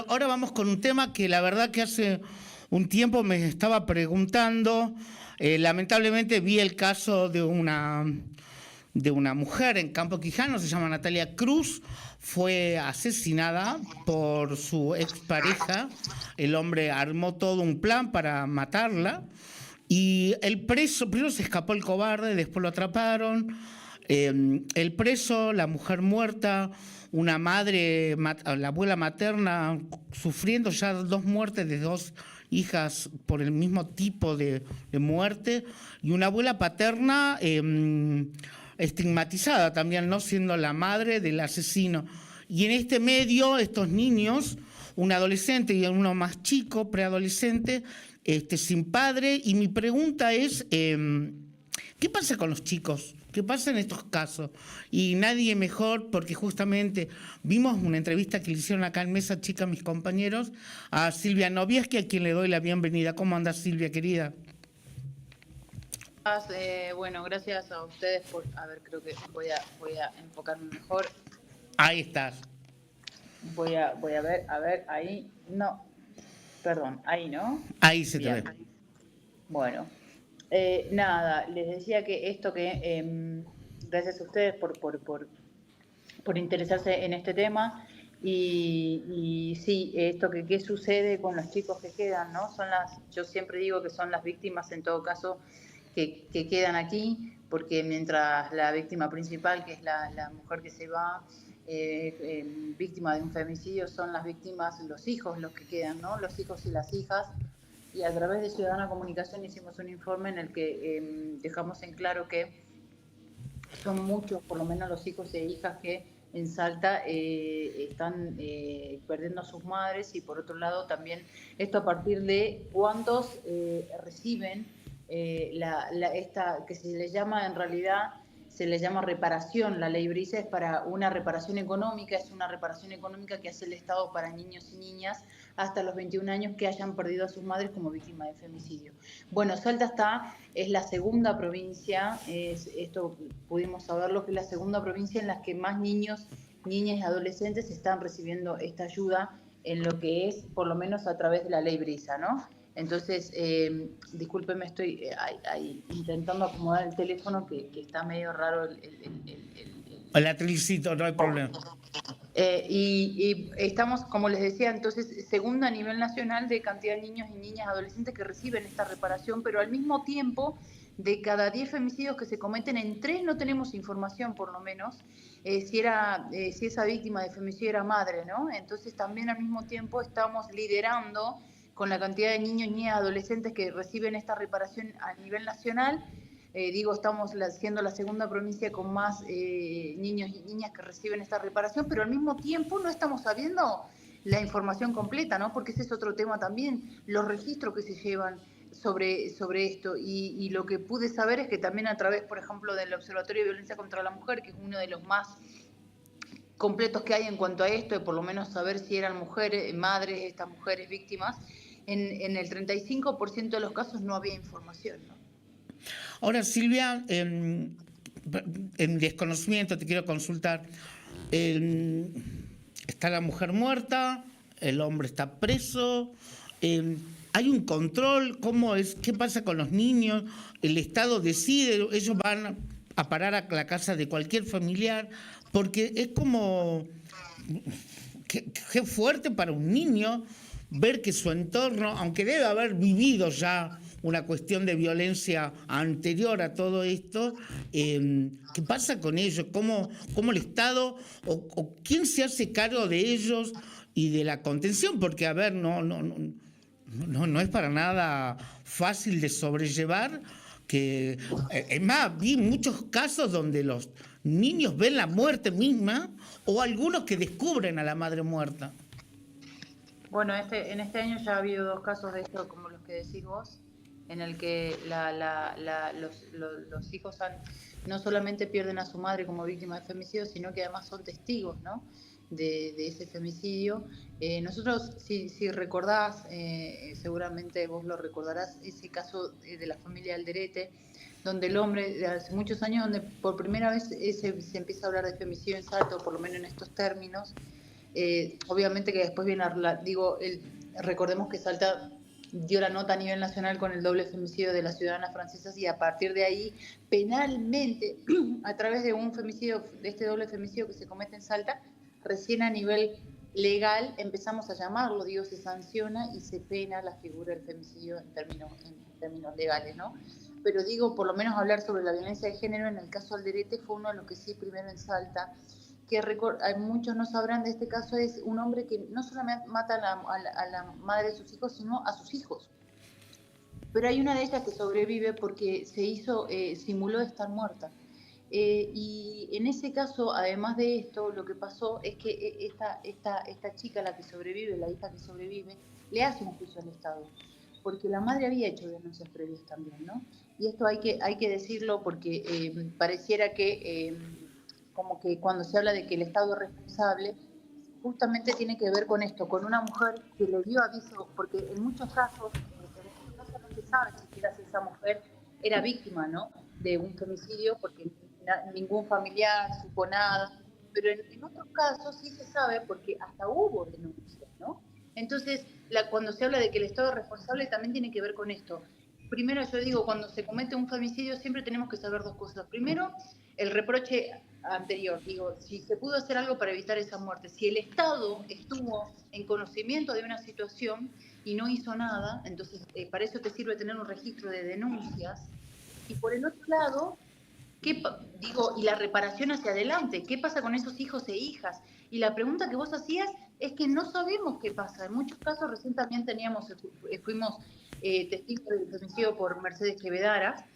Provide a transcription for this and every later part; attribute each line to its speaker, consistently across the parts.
Speaker 1: Ahora vamos con un tema que la verdad que hace un tiempo me estaba preguntando. Lamentablemente vi el caso de una mujer en Campo Quijano, se llama Natalia Cruz, fue asesinada por su expareja. El hombre armó todo un plan para matarla y el preso, primero se escapó el cobarde, después lo atraparon. El preso, la mujer muerta, una madre, la abuela materna, sufriendo ya dos muertes de dos hijas por el mismo tipo de muerte, y una abuela paterna estigmatizada también, no siendo la madre del asesino. Y en este medio, estos niños, un adolescente y uno más chico, preadolescente, sin padre, y mi pregunta es, ¿qué pasa con los chicos? ¿Qué pasa en estos casos? Y nadie mejor, porque justamente vimos una entrevista que le hicieron acá en Mesa Chica mis compañeros, a Silvia Novieski, a quien le doy la bienvenida. ¿Cómo anda, Silvia, querida?
Speaker 2: Bueno, gracias a ustedes por... A ver, creo que voy a enfocarme mejor.
Speaker 1: Ahí estás.
Speaker 2: Voy a ver, ahí... No, perdón, ahí, ¿no?
Speaker 1: Ahí se te
Speaker 2: Bien.
Speaker 1: ve.
Speaker 2: Bueno, nada, les decía que esto que... gracias a ustedes por interesarse en este tema. Y sí, esto que qué sucede con los chicos que quedan, ¿no? Yo siempre digo que son las víctimas en todo caso que quedan aquí, porque mientras la víctima principal, que es la mujer que se va, víctima de un femicidio, son las víctimas, los hijos los que quedan, ¿no? Los hijos y las hijas. Y a través de Ciudadana Comunicación hicimos un informe en el que dejamos en claro que son muchos, por lo menos los hijos e hijas que en Salta están perdiendo a sus madres, y por otro lado también esto a partir de cuántos reciben esta que se le llama, en realidad se le llama reparación. La ley Brisa es para una reparación económica, es una reparación económica que hace el Estado para niños y niñas hasta los 21 años que hayan perdido a sus madres como víctimas de femicidio. Bueno, Salta es la segunda provincia, esto pudimos saberlo, que es la segunda provincia en la que más niños, niñas y adolescentes están recibiendo esta ayuda en lo que es, por lo menos a través de la ley Brisa, ¿no? Entonces, discúlpeme, estoy intentando acomodar el teléfono, que está medio raro
Speaker 1: Hola, Trilicito, no hay problema.
Speaker 2: Y estamos, como les decía, entonces, segunda a nivel nacional de cantidad de niños y niñas adolescentes que reciben esta reparación, pero al mismo tiempo, de cada 10 femicidios que se cometen, en 3 no tenemos información, por lo menos, si esa víctima de femicidio era madre, ¿no? Entonces, también al mismo tiempo estamos liderando con la cantidad de niños y niñas adolescentes que reciben esta reparación a nivel nacional. Estamos siendo la segunda provincia con más niños y niñas que reciben esta reparación, pero al mismo tiempo no estamos sabiendo la información completa, ¿no? Porque ese es otro tema también, los registros que se llevan sobre esto. Y lo que pude saber es que también a través, por ejemplo, del Observatorio de Violencia contra la Mujer, que es uno de los más completos que hay en cuanto a esto, de por lo menos saber si eran mujeres, madres, estas mujeres víctimas, en el 35% de los casos no había información, ¿no?
Speaker 1: Ahora, Silvia, en desconocimiento te quiero consultar. Está la mujer muerta, el hombre está preso, hay un control, ¿cómo es? ¿Qué pasa con los niños? El Estado decide, ellos van a parar a la casa de cualquier familiar, porque es como, qué fuerte para un niño ver que su entorno, aunque debe haber vivido ya una cuestión de violencia anterior a todo esto, ¿qué pasa con ellos? ¿Cómo el Estado o quién se hace cargo de ellos y de la contención? Porque, a ver, no es para nada fácil de sobrellevar. Es más, vi muchos casos donde los niños ven la muerte misma o algunos que descubren a la madre muerta.
Speaker 2: Bueno, en este año ya ha habido 2 casos de esto, como los que decís vos, en el que los hijos no solamente pierden a su madre como víctima de femicidio, sino que además son testigos, ¿no?, de ese femicidio. Nosotros, si recordás, seguramente vos lo recordarás, ese caso de la familia Alderete, donde el hombre, de hace muchos años, donde por primera vez se empieza a hablar de femicidio en Salto, por lo menos en estos términos. obviamente que después viene, recordemos que Salta dio la nota a nivel nacional con el doble femicidio de las ciudadanas francesas y a partir de ahí, penalmente, a través de un femicidio, de este doble femicidio que se comete en Salta, recién a nivel legal empezamos a llamarlo, se sanciona y se pena la figura del femicidio en términos legales, ¿no? Pero por lo menos hablar sobre la violencia de género, en el caso Alderete fue uno de los que sí, primero en Salta, que muchos no sabrán de este caso, es un hombre que no solamente mata a la madre de sus hijos, sino a sus hijos. Pero hay una de ellas que sobrevive porque simuló estar muerta. Y en ese caso, además de esto, lo que pasó es que esta chica, la que sobrevive, la hija que sobrevive, le hace un juicio al Estado, porque la madre había hecho denuncias previas también, ¿no? Y esto hay que decirlo porque pareciera que como que cuando se habla de que el Estado es responsable, justamente tiene que ver con esto, con una mujer que le dio aviso, porque en muchos casos no se sabe siquiera si esa mujer era víctima, ¿no?, de un femicidio, porque ningún familiar supo nada, pero en otros casos sí se sabe porque hasta hubo denuncias, ¿no? Entonces, cuando se habla de que el Estado es responsable, también tiene que ver con esto. Primero, yo cuando se comete un femicidio siempre tenemos que saber dos cosas. Primero, el reproche anterior, si se pudo hacer algo para evitar esa muerte. Si el Estado estuvo en conocimiento de una situación y no hizo nada, entonces para eso te sirve tener un registro de denuncias. Y por el otro lado, y la reparación hacia adelante, ¿qué pasa con esos hijos e hijas? Y la pregunta que vos hacías es que no sabemos qué pasa. En muchos casos, recién también fuimos testigos del femicidio por Mercedes Quevedara,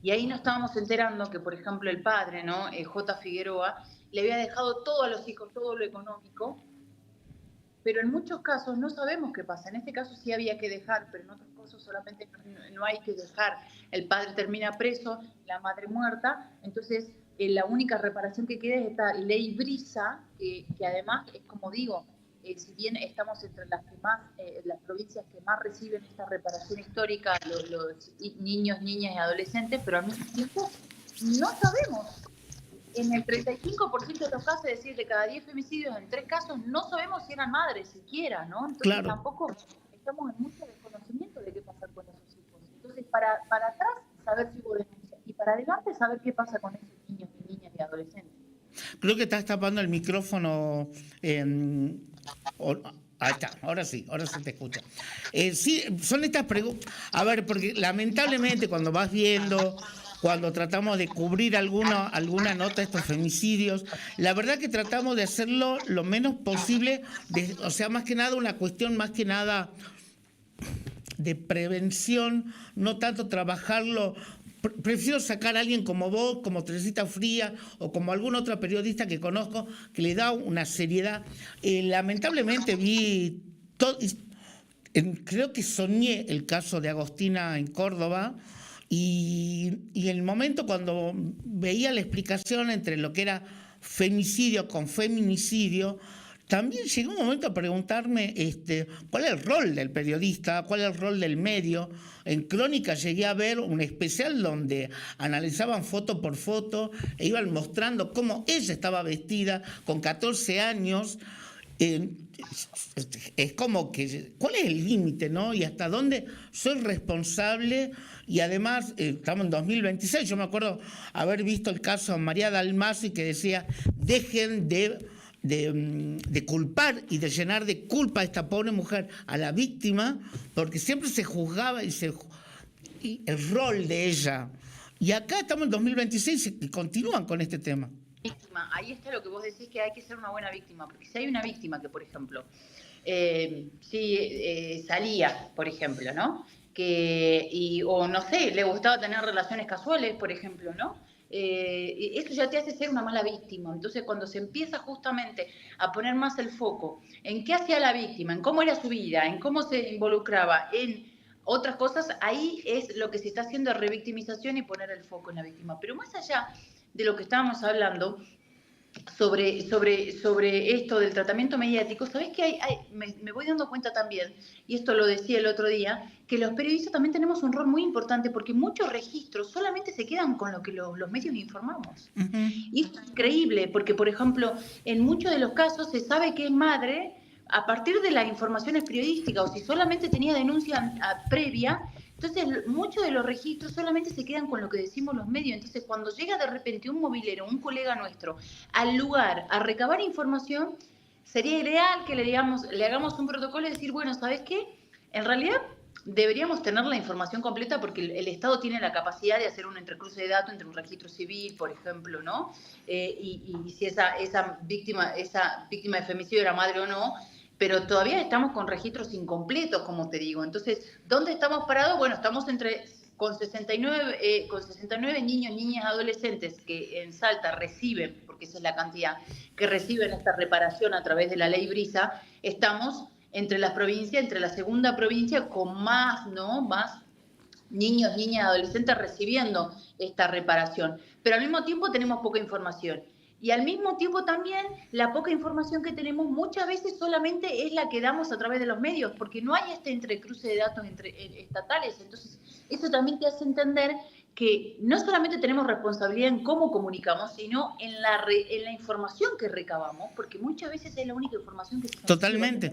Speaker 2: y ahí nos estábamos enterando que, por ejemplo, el padre, ¿no?, J. Figueroa, le había dejado todo a los hijos, todo lo económico, pero en muchos casos no sabemos qué pasa. En este caso sí había que dejar, pero en otros casos solamente no hay que dejar. El padre termina preso, la madre muerta, entonces la única reparación que queda es esta ley Brisa, que además es como si bien estamos entre las provincias que más reciben esta reparación histórica, los niños, niñas y adolescentes, pero al mismo tiempo no sabemos. En el 35% de los casos, es decir, de cada 10 femicidios, en 3 casos, no sabemos si eran madres siquiera, ¿no? Entonces claro, tampoco estamos en mucho desconocimiento de qué pasa con esos hijos. Entonces, para atrás, saber si hubo denuncia, y para adelante, saber qué pasa con esos niños y niñas y adolescentes.
Speaker 1: Creo que estás tapando el micrófono. Ahí está, ahora sí te escucha. Sí, son estas preguntas. A ver, porque lamentablemente cuando vas viendo, cuando tratamos de cubrir alguna nota de estos femicidios, la verdad que tratamos de hacerlo lo menos posible, o sea, más que nada una cuestión, más que nada de prevención, no tanto trabajarlo. Prefiero sacar a alguien como vos, como Teresita Fría o como algún otro periodista que conozco que le da una seriedad. Lamentablemente creo que soñé el caso de Agostina en Córdoba y el momento cuando veía la explicación entre lo que era femicidio con feminicidio, también llegó un momento a preguntarme cuál es el rol del periodista, cuál es el rol del medio. En Crónica llegué a ver un especial donde analizaban foto por foto e iban mostrando cómo ella estaba vestida con 14 años. Es como que, ¿cuál es el límite, no? Y hasta dónde soy responsable. Y además, estamos en 2026, yo me acuerdo haber visto el caso de María Dalmasi que decía, dejen de culpar y de llenar de culpa a esta pobre mujer, a la víctima, porque siempre se juzgaba y el rol de ella. Y acá estamos en 2026 y continúan con este tema.
Speaker 2: Víctima, ahí está lo que vos decís, que hay que ser una buena víctima, porque si hay una víctima que, por ejemplo, salía, por ejemplo, ¿no?, o no sé, le gustaba tener relaciones casuales, por ejemplo, ¿no?, eso ya te hace ser una mala víctima. Entonces, cuando se empieza justamente a poner más el foco en qué hacía la víctima, en cómo era su vida, en cómo se involucraba en otras cosas, ahí es lo que se está haciendo, revictimización y poner el foco en la víctima. Pero más allá de lo que estábamos hablando, sobre esto del tratamiento mediático, ¿sabés qué me voy dando cuenta también, y esto lo decía el otro día, que los periodistas también tenemos un rol muy importante porque muchos registros solamente se quedan con lo que los medios informamos. Y es increíble porque, por ejemplo, en muchos de los casos se sabe que es madre a partir de las informaciones periodísticas, o si solamente tenía denuncia previa. Entonces, muchos de los registros solamente se quedan con lo que decimos los medios. Entonces, cuando llega de repente un movilero, un colega nuestro, al lugar a recabar información, sería ideal que le hagamos un protocolo y decir, bueno, ¿sabes qué? En realidad deberíamos tener la información completa porque el Estado tiene la capacidad de hacer un entrecruce de datos entre un registro civil, por ejemplo, ¿no? Y si esa víctima de femicidio era madre o no, pero todavía estamos con registros incompletos, como te digo. Entonces, ¿dónde estamos parados? Bueno, estamos con 69 niños, niñas, adolescentes que en Salta reciben, porque esa es la cantidad, que reciben esta reparación a través de la ley Brisa. Estamos entre la segunda provincia con más, ¿no? Más niños, niñas, adolescentes recibiendo esta reparación. Pero al mismo tiempo tenemos poca información. Y al mismo tiempo también la poca información que tenemos muchas veces solamente es la que damos a través de los medios, porque no hay este entrecruce de datos estatales. Entonces, eso también te hace entender que no solamente tenemos responsabilidad en cómo comunicamos, sino en la información que recabamos, porque muchas veces es la única información que se
Speaker 1: Totalmente.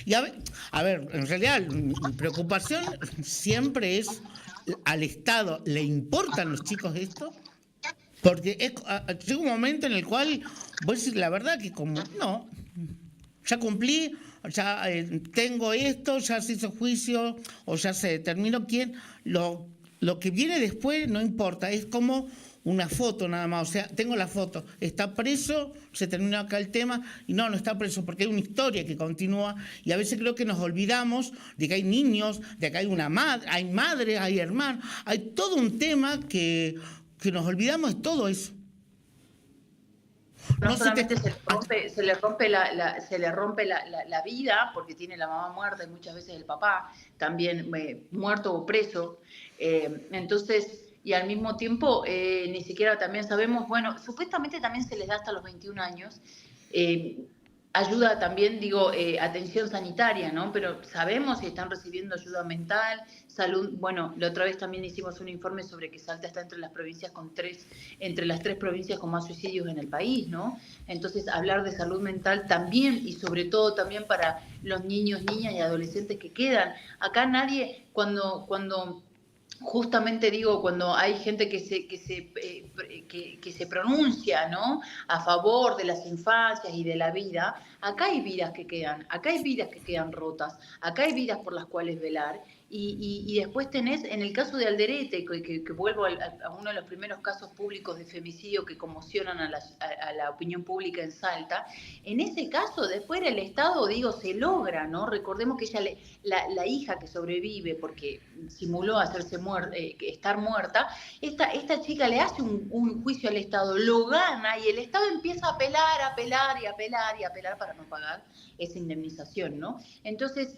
Speaker 1: Y a ver, en realidad mi preocupación siempre es, ¿al Estado le importan los chicos esto? Porque llega un momento en el cual vos decís la verdad que como, no, ya cumplí, ya tengo esto, ya se hizo juicio o ya se determinó quién, lo que viene después no importa, es como una foto nada más, o sea, tengo la foto, está preso, se terminó acá el tema, y no está preso, porque hay una historia que continúa, y a veces creo que nos olvidamos de que hay niños, de que hay una madre, hay madres, hay hermanos, hay todo un tema que nos olvidamos de todo eso.
Speaker 2: No solamente se le rompe la vida, porque tiene la mamá muerta y muchas veces el papá también muerto o preso. Entonces, y al mismo tiempo, ni siquiera también sabemos, bueno, supuestamente también se les da hasta los 21 años. Ayuda también, atención sanitaria, ¿no? Pero sabemos si están recibiendo ayuda mental, salud. Bueno, la otra vez también hicimos un informe sobre que Salta está entre las tres provincias con más suicidios en el país, ¿no? Entonces, hablar de salud mental también, y sobre todo también para los niños, niñas y adolescentes que quedan. Acá nadie, cuando justamente cuando hay gente que se pronuncia, ¿no?, a favor de las infancias y de la vida, acá hay vidas que quedan rotas, acá hay vidas por las cuales velar. Y después tenés, en el caso de Alderete, que vuelvo a uno de los primeros casos públicos de femicidio que conmocionan a la opinión pública en Salta, en ese caso después el Estado, se logra, ¿no? Recordemos que ella, la hija que sobrevive porque simuló estar muerta, esta chica le hace un juicio al Estado, lo gana, y el Estado empieza a apelar para no pagar esa indemnización, ¿no? Entonces,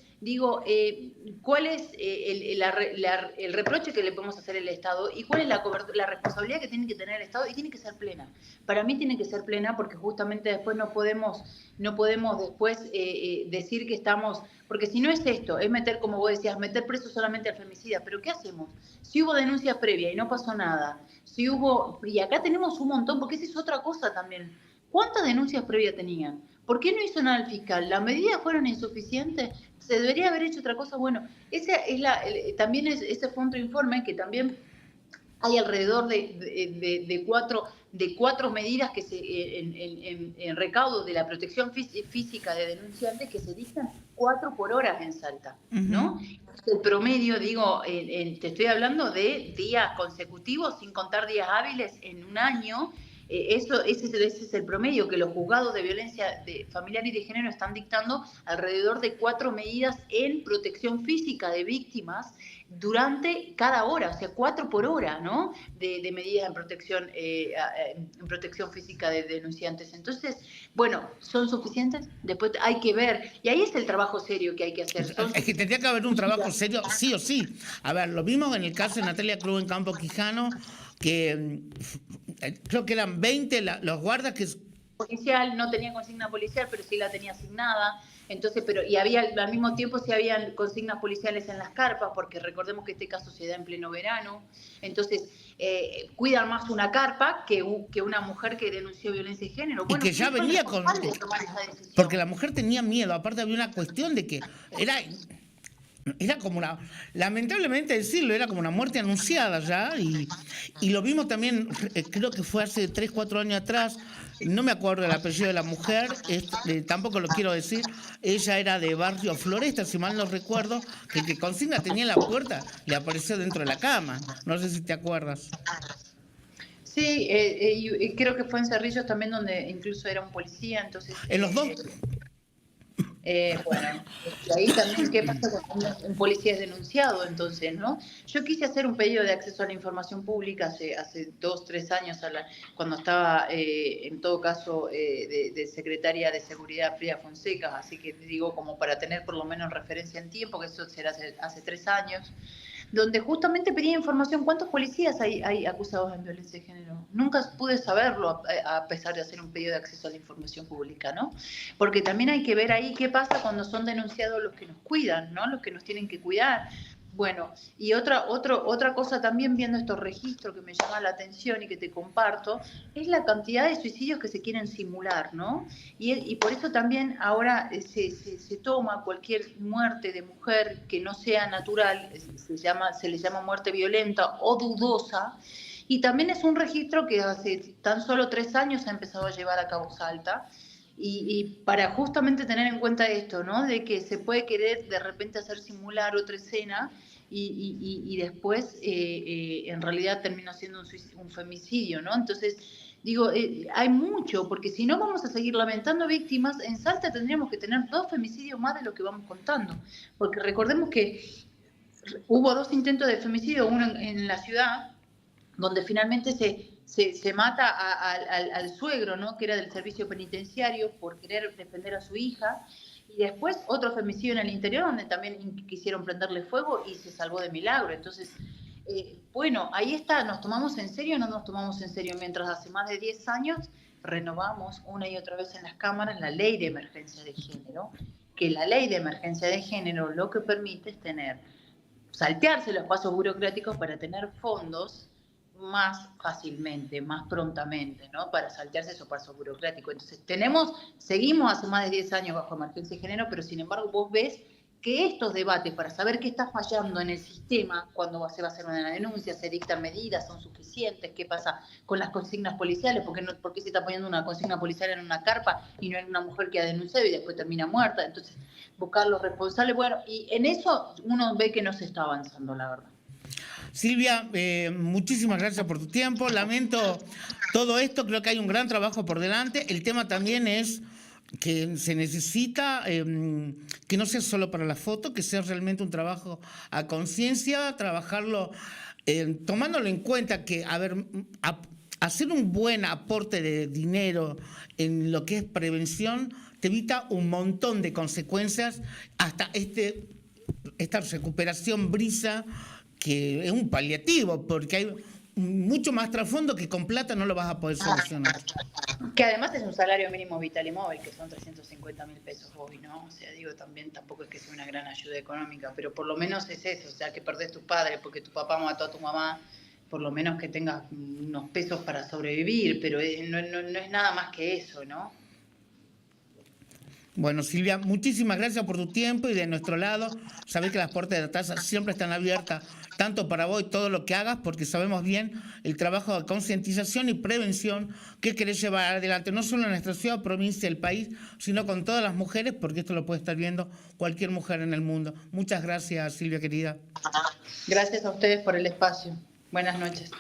Speaker 2: ¿cuál es el reproche que le podemos hacer al Estado y cuál es la responsabilidad que tiene que tener el Estado? Y tiene que ser plena. Para mí tiene que ser plena, porque justamente después no podemos después decir que estamos, porque si no es esto, es meter, como vos decías, meter preso solamente al femicida. Pero ¿qué hacemos? Si hubo denuncia previa y no pasó nada, y acá tenemos un montón, porque esa es otra cosa también. ¿Cuántas denuncias previas tenían? ¿Por qué no hizo nada el fiscal? ¿Las medidas fueron insuficientes? ¿Se debería haber hecho otra cosa? Bueno, ese fue otro informe que también hay alrededor de cuatro medidas que en recaudo de la protección física de denunciantes que se dictan 4 por hora en Salta, ¿no? El promedio, te estoy hablando de días consecutivos, sin contar días hábiles en un año. Ese es el promedio, que los juzgados de violencia familiar y de género están dictando alrededor de 4 medidas en protección física de víctimas durante cada hora, o sea, 4 por hora, ¿no? De medidas en protección física de denunciantes. Entonces, bueno, ¿son suficientes? Después hay que ver, y ahí es el trabajo serio que hay que hacer.
Speaker 1: Es que tendría que haber un trabajo serio, sí o sí. A ver, lo vimos en el caso de Natalia Cruz en Campo Quijano, que creo que eran 20 los guardas que
Speaker 2: policial, no tenía consigna policial, pero sí la tenía asignada. Entonces, y había al mismo tiempo sí habían consignas policiales en las carpas, porque recordemos que este caso se da en pleno verano. Entonces, cuidan más una carpa que una mujer que denunció violencia de género.
Speaker 1: Y
Speaker 2: Bueno,
Speaker 1: que ya venía con...
Speaker 2: de tomar esa decisión?
Speaker 1: Porque la mujer tenía miedo, aparte había una cuestión de que era como una, lamentablemente decirlo, era como una muerte anunciada ya, y lo vimos también, creo que fue hace 3, 4 años atrás, no me acuerdo el apellido de la mujer, tampoco lo quiero decir, ella era de Barrio Floresta, si mal no recuerdo, que el que consigna tenía en la puerta, le apareció dentro de la cama, no sé si te acuerdas.
Speaker 2: Sí, y creo que fue en Cerrillos también, donde incluso era un policía, entonces...
Speaker 1: En los dos...
Speaker 2: Bueno, y ahí también, ¿qué pasa cuando un policía es denunciado? Entonces, ¿no? Yo quise hacer un pedido de acceso a la información pública hace 2, 3 años, cuando estaba, en todo caso, de secretaria de Seguridad Frida Fonseca, así que digo, como para tener por lo menos referencia en tiempo, que eso será hace 3 años, donde justamente pedía información, ¿cuántos policías hay acusados en violencia de género? Nunca pude saberlo a pesar de hacer un pedido de acceso a la información pública, ¿no? Porque también hay que ver ahí qué pasa cuando son denunciados los que nos cuidan, ¿no? Los que nos tienen que cuidar. Bueno, y otra cosa también, viendo estos registros, que me llama la atención y que te comparto, es la cantidad de suicidios que se quieren simular, ¿no? Y por eso también ahora se toma cualquier muerte de mujer que no sea natural, se le llama muerte violenta o dudosa, y también es un registro que hace tan solo 3 años ha empezado a llevar a cabo Salta. Y para justamente tener en cuenta esto, ¿no? De que se puede querer de repente hacer simular otra escena y después en realidad termina siendo un femicidio, ¿no? Entonces, digo, hay mucho, porque si no vamos a seguir lamentando víctimas. En Salta tendríamos que tener 2 femicidios más de lo que vamos contando, porque recordemos que hubo 2 intentos de femicidio, uno en la ciudad, donde finalmente se mata al suegro, ¿no? Que era del servicio penitenciario, por querer defender a su hija, y después otro femicidio en el interior, donde también quisieron prenderle fuego y se salvó de milagro. Entonces, bueno, ahí está, ¿nos tomamos en serio o no nos tomamos en serio? Mientras hace más de 10 años renovamos una y otra vez en las cámaras la ley de emergencia de género, que la ley de emergencia de género lo que permite es saltearse los pasos burocráticos para tener fondos más fácilmente, más prontamente, ¿no? Para saltearse esos pasos burocráticos. Entonces, seguimos hace más de 10 años bajo emergencia de género, pero sin embargo vos ves que estos debates para saber qué está fallando en el sistema, cuando se va a hacer una denuncia, se dictan medidas, son suficientes, qué pasa con las consignas policiales, por qué se está poniendo una consigna policial en una carpa y no en una mujer que ha denunciado y después termina muerta. Entonces, buscar los responsables, bueno, y en eso uno ve que no se está avanzando, la verdad.
Speaker 1: Silvia, muchísimas gracias por tu tiempo. Lamento todo esto, creo que hay un gran trabajo por delante. El tema también es que se necesita que no sea solo para la foto, que sea realmente un trabajo a conciencia, trabajarlo tomándolo en cuenta que, hacer un buen aporte de dinero en lo que es prevención te evita un montón de consecuencias, hasta esta recuperación brisa, que es un paliativo, porque hay mucho más trasfondo que con plata no lo vas a poder solucionar.
Speaker 2: Que además es un salario mínimo vital y móvil, que son 350.000 pesos hoy, ¿no? O sea, digo, también tampoco es que sea una gran ayuda económica, pero por lo menos es eso, o sea, que perdés tus padres porque tu papá mató a tu mamá, por lo menos que tengas unos pesos para sobrevivir, pero no es nada más que eso, ¿no?
Speaker 1: Bueno, Silvia, muchísimas gracias por tu tiempo, y de nuestro lado, sabés que las puertas de la TASA siempre están abiertas, tanto para vos y todo lo que hagas, porque sabemos bien el trabajo de concientización y prevención que querés llevar adelante, no solo en nuestra ciudad, provincia, el país, sino con todas las mujeres, porque esto lo puede estar viendo cualquier mujer en el mundo. Muchas gracias, Silvia, querida.
Speaker 2: Gracias a ustedes por el espacio. Buenas noches.